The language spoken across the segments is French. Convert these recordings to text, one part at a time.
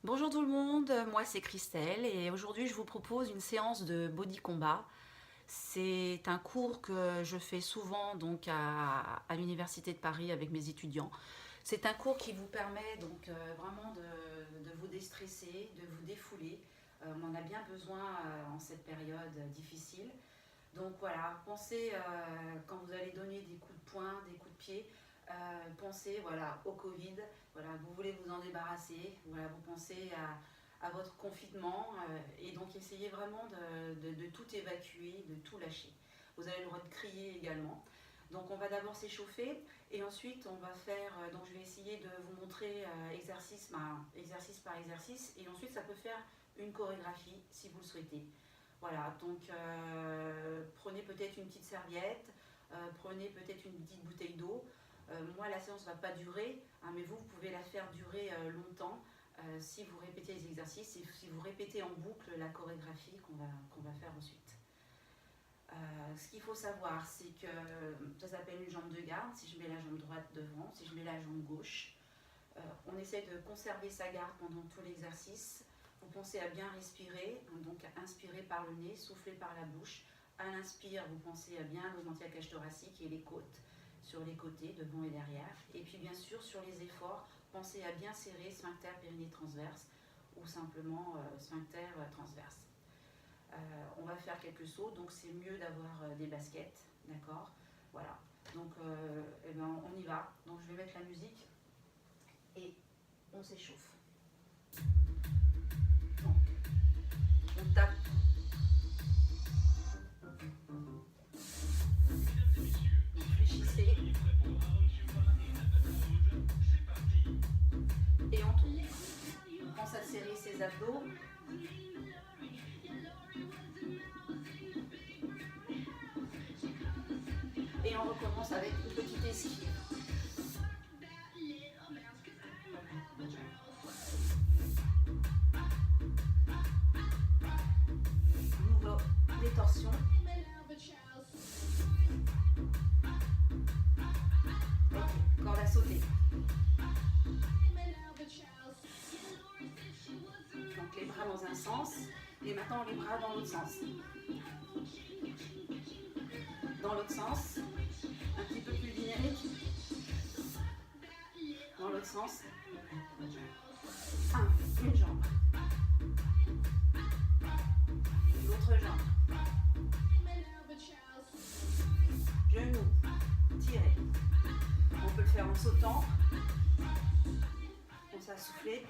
Bonjour tout le monde, moi c'est Christelle et aujourd'hui je vous propose une séance de body combat. C'est un cours que je fais souvent donc à l'Université de Paris avec mes étudiants. C'est un cours qui vous permet donc vraiment de vous déstresser, de vous défouler. On en a bien besoin en cette période difficile. Donc voilà, pensez quand vous allez donner des coups de poing, des coups de pied, pensez voilà, au Covid, voilà, vous voulez vous en débarrasser, voilà, vous pensez à votre confinement et donc essayez vraiment de tout évacuer, de tout lâcher. Vous avez le droit de crier également. Donc on va d'abord s'échauffer et ensuite on va faire, donc je vais essayer de vous montrer exercice par exercice et ensuite ça peut faire une chorégraphie si vous le souhaitez. Voilà, donc prenez peut-être une petite serviette, prenez peut-être une petite bouteille d'eau. Moi, la séance ne va pas durer, hein, mais vous pouvez la faire durer longtemps si vous répétez les exercices et si vous répétez en boucle la chorégraphie qu'on va faire ensuite. Ce qu'il faut savoir, c'est que ça s'appelle une jambe de garde. Si je mets la jambe droite devant, si je mets la jambe gauche, on essaie de conserver sa garde pendant tout l'exercice. Vous pensez à bien respirer, donc à inspirer par le nez, souffler par la bouche. À l'inspire, vous pensez à bien augmenter la cage thoracique et les côtes sur les côtés, devant et derrière. Et puis bien sûr, sur les efforts, pensez à bien serrer sphincter périnée transverse ou simplement sphincter transverse. On va faire quelques sauts, donc c'est mieux d'avoir des baskets, d'accord. Voilà, donc eh ben, on y va. Donc je vais mettre la musique et on s'échauffe. Donc, on tape. Donc fléchissez et on tourne. On pense à serrer ses abdos. Et on recommence avec une petite esquive. Nouveau détorsion. Ok, corde à sauter. Donc les bras dans un sens et maintenant les bras dans l'autre sens. Dans l'autre sens, un petit peu plus dynamique. Dans l'autre sens. Une jambe. L'autre jambe. Genou, tiré. On peut le faire en sautant. On s'est soufflé.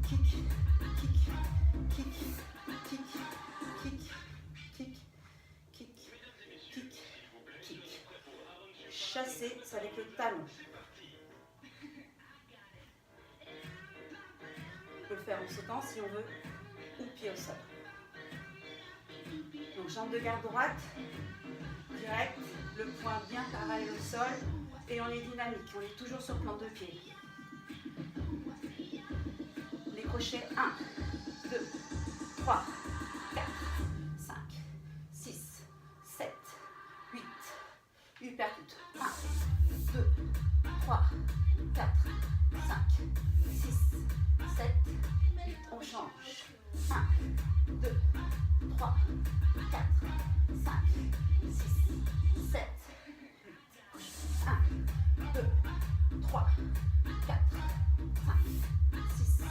Kick, kick, kick, kick, kick, kick, kick, kick, kick. Chasser, c'est avec le talon. On peut le faire en sautant si on veut, ou pied au sol. Donc jambe de garde droite, direct, le poing bien parallèle au sol, et on est dynamique, on est toujours sur plante de pied. Les crochets, 1, 2, 3, 4, 5, 6, 7, 8, uppercut, 1, 2, 3, 4, 5, 6, 7, 8, on change, 1, 2, 3, 4, 5, 6, 7, 8, 1, 2, 3, 4, 5, 6,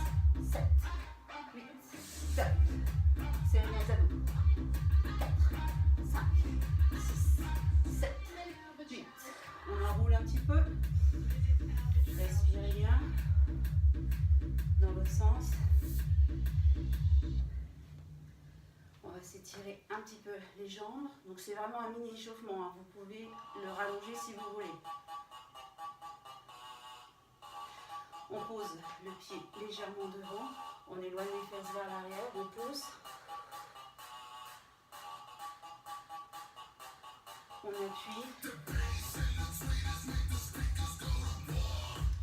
7, 8, 9, serrez les abdos, 4, 5, 6, 7, 8, on enroule un petit peu, respirez bien, dans l'autre sens. On va s'étirer un petit peu les jambes. Donc c'est vraiment un mini échauffement, hein. Vous pouvez le rallonger si vous voulez. On pose le pied légèrement devant. On éloigne les fesses vers l'arrière. On pose. On appuie.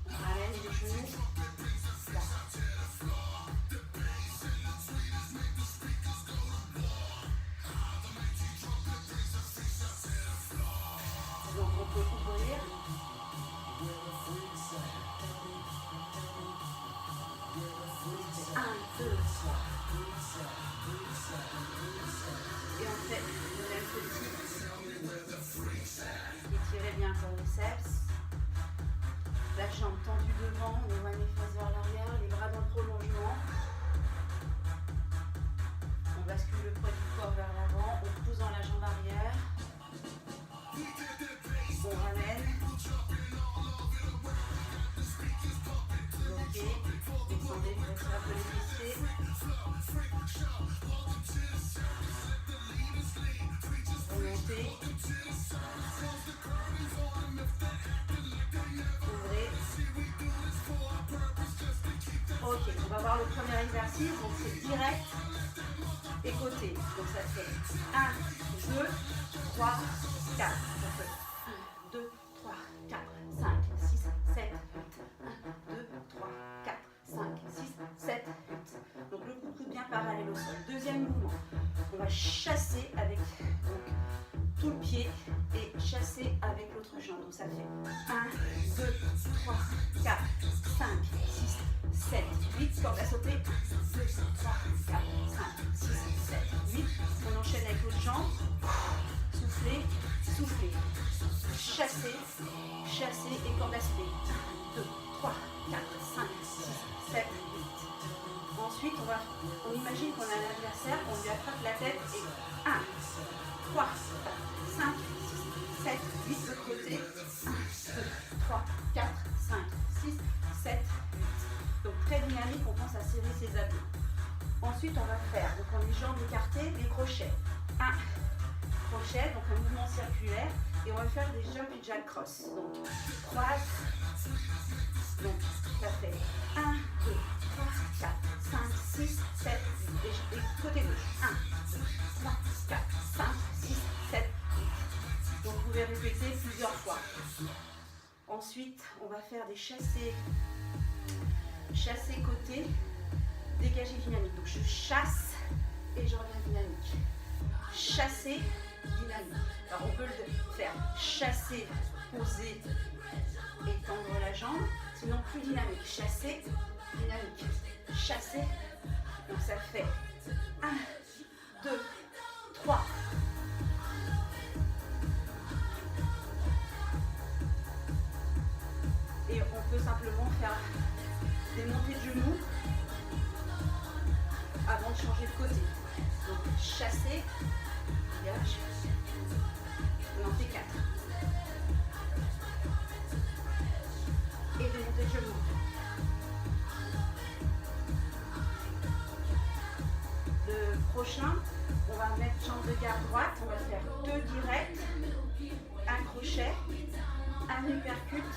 On ramène les genoux. Là. peut ouvrir. 1, 2, 3. Et on fait le même petit. Étirez bien quadriceps. La jambe tendue devant, on éloigne les fesses vers l'arrière, les bras dans le prolongement. On bascule le poids du corps vers l'avant, on pousse dans la jambe arrière. On ramène. Bloquez. Descendez, vous restez un peu les fessiers. Remontez. Ouvrez. Ok, on va voir le premier exercice. Donc c'est direct et côté. Donc ça fait 1, 2, 3, 4. Ça fait 1, 2, 3, 4, 5, 6, 7, 8. 1, 2, 3, 4, 5, 6, 7, 8. Donc le coude bien parallèle au sol. Deuxième mouvement. On va chasser avec donc, tout le pied et chasser avec l'autre jambe. Donc ça fait 1, 2, 3, 4, 5, 6, 7, 8. Corde à sauter. 2, 3, 4, 5, 6, 7, 8. On enchaîne avec l'autre jambe. Soufflez, soufflez. Chassez, chassez et corde à sauter. 1, 2, 3, 4, 5, 6, 7, 8. Ensuite, on imagine qu'on a un adversaire, on lui attrape la tête et 1, 3, 5, 6, 7, 8 de l'autre côté. 1, 2, 3, 4, 5, 6, 7, 8. Donc très dynamique, on pense à serrer ses abdos. Ensuite, on va faire, donc on a les jambes écartées, des crochets. 1, crochet, donc un mouvement circulaire. Et on va faire des jumping jack cross. Donc, croise. Donc, ça fait 1, 2, 3, 4, 5, 6, 7, 8. Et côté gauche. 1, 2, 3, 4, 5, 6, 7, 8. Donc, vous pouvez répéter plusieurs fois. Ensuite, on va faire des chassés. Chassés côté, dégagé dynamique. Donc, je chasse et je reviens dynamique. Chasser, dynamique. Alors on peut le faire chasser, poser et tendre la jambe, sinon plus dynamique. Chasser, dynamique. Chasser, donc ça fait 1, 2, 3. Et on peut simplement faire des montées de genoux avant de changer de côté. Donc chasser, dégage. On en fait 4. Et des montées de genoux. Le prochain, on va mettre jambe de garde droite. On va faire 2 directs, un crochet, un uppercut,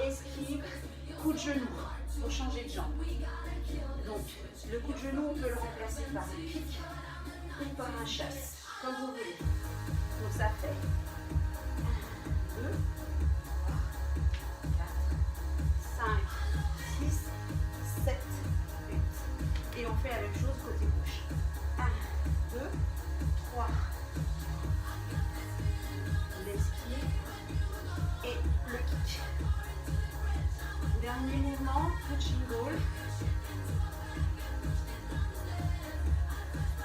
esquive, coup de genou pour changer de jambe. Donc, le coup de genou, on peut le remplacer par un pic ou par un chasse, comme vous voulez. Donc, ça fait 1, 2, 3, 4, 5, 6, 7, 8. Et on fait la même chose côté gauche. 1, 2, 3. L'esquive et le kick. Dernier mouvement, punching ball.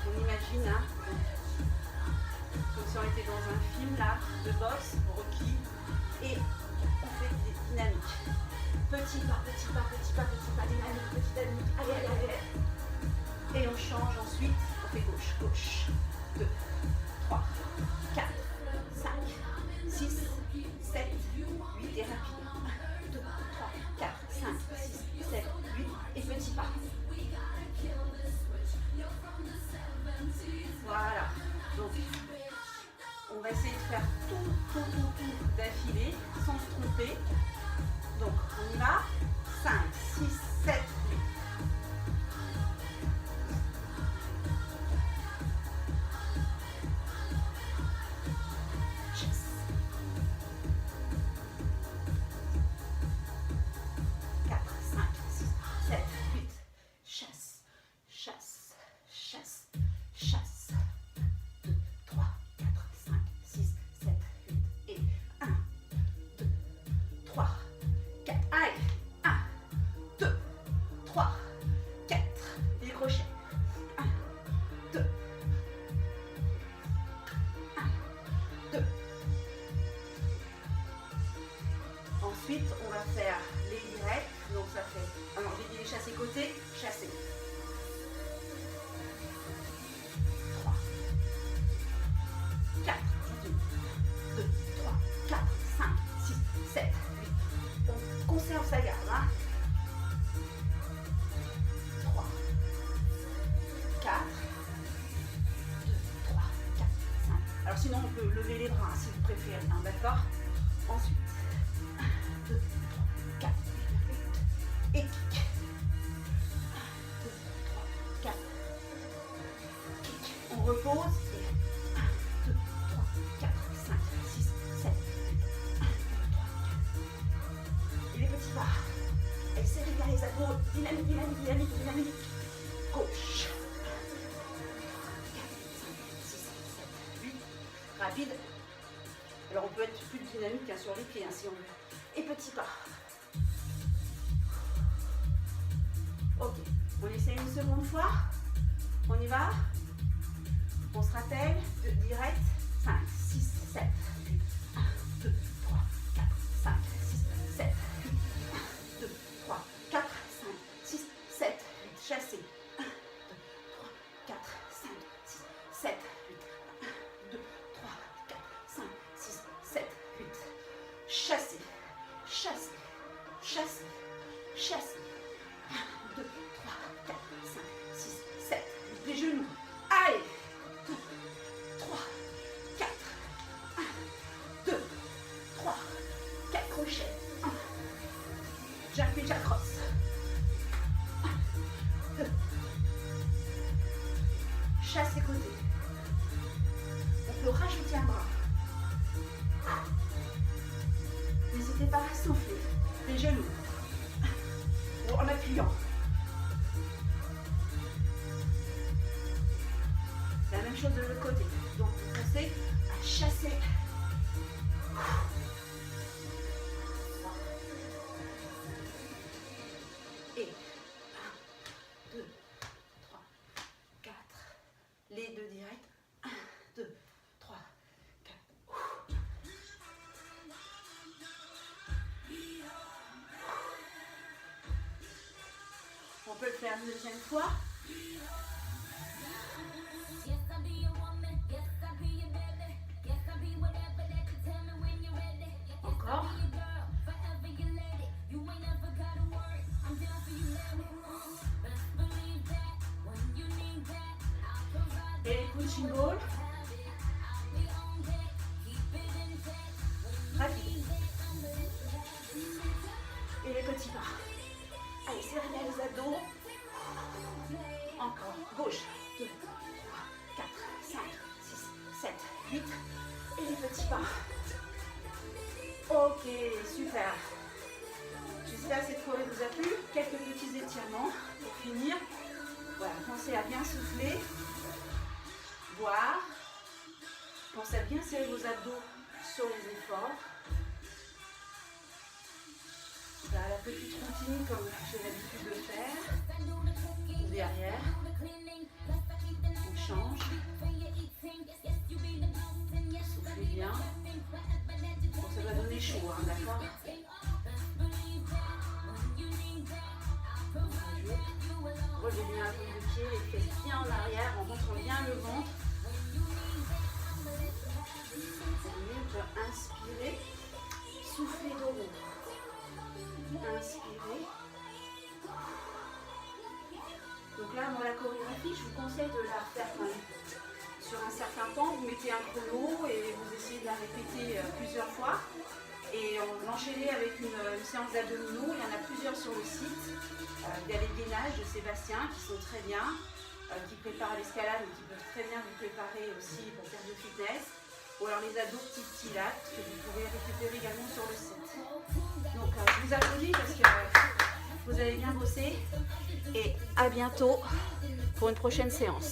On imagine, hein, comme si on était dans un film là, de boxe, Rocky, et on fait des dynamiques. Petit pas, petit pas, petit pas, petit pas, dynamique, petit dynamique, allez, allez, allez. Et on change ensuite, on fait gauche, gauche, 2, 3, 4, 5, 6, 7, 8 et rapide. 1, 2, 3, 4, 5, 6, 7, 8 et petit pas. Voilà, donc on va essayer de faire tout d'affilée sans se tromper. Donc on y va, 5, 6, 7, 8. Chasse. 4, 5, 6, 7, 8. Chasse, chasse, chasse, chasse. 2, 3, 4, 5, 6, 7, 8 et 1, côté, chassez. 3, 4, 2, 3, 4, 5, 6, 7, 8. On conserve sa garde. Hein. 3, 4, 2, 3, 4, 5. Alors sinon, on peut lever les bras hein, si vous préférez. Hein, d'accord? Ensuite, 1, 2, 3, 4, et kick. 1, 2, 3, 4. Kick. On repose. Et 1, 2, 3, 4, 5, 6, 7, 8. 1, 2, 3, 4. Et les petits pas. Et serrez bien les abdos. Dynamique, dynamique, dynamique, dynamique. Gauche. 1, 2, 3, 4, 5, 6, 7, 8. Rapide. Alors on peut être plus dynamique hein, sur les pieds hein, si on veut. Et petits pas. Ok, on essaie une seconde fois. On y va. On se rappelle. Direct. 5, 6, 7, 8. 1, 2, 3, 4, 5, 6, 7, 8. 1, 2, 3, 4, 5, 6, 7, 8. Chassez. 1, 2, 3, 4, 5, 6, 7, 8. 1, 2, 3, 4, 5, 6, 7, 8. Chassez. Chassez. Chassez. Chassez. 1, 2, 3, 4, 5, 6, 7, 8. Les genoux. Allez. 2, 3, 4. 1, 2, 3, 4 crochets. 1. J'appuie, j'accroche. 1, 2. Chasse les côtés. On peut rajouter un bras. N'hésitez pas à souffler. Les genoux. En appuyant. La même chose de l'autre côté. Donc vous pensez à chasser. Et 1, 2, 3, 4. Les deux directs. 1, 2, 3, 4. On peut le faire une deuxième fois. Encore. Et les punching balls. Rapide. Et les petits pas. Allez, serrez bien les abdos. Encore. Gauche. 2, 3, 4, 5, 6, 7, 8. Et les petits pas. Ok, super. J'espère que cette forêt vous a plu. Quelques petits étirements pour finir. Voilà, pensez à bien souffler. Boire. Pensez à bien serrer vos abdos sur les efforts. Voilà, la petite routine comme j'ai l'habitude de faire. Derrière. On change. Soufflez bien. Bon, ça va donner chaud, hein, d'accord? Relevez bien la paume de pied, les fesses bien en arrière, en montrant bien le ventre. On peut inspirer, souffler de haut. Inspirez. Donc là, moi, la chorégraphie, je vous conseille de la refaire quand même. Sur un certain temps, vous mettez un chrono et vous essayez de la répéter plusieurs fois. Et on l'enchaînait avec une séance d'abdominaux. Il y en a plusieurs sur le site. Il y a les gainages de Sébastien qui sont très bien, qui préparent l'escalade et qui peuvent très bien vous préparer aussi pour faire du fitness. Ou alors les abdos petits pilates que vous pouvez récupérer également sur le site. Donc je vous applaudis parce que vous avez bien bossé. Et à bientôt pour une prochaine séance.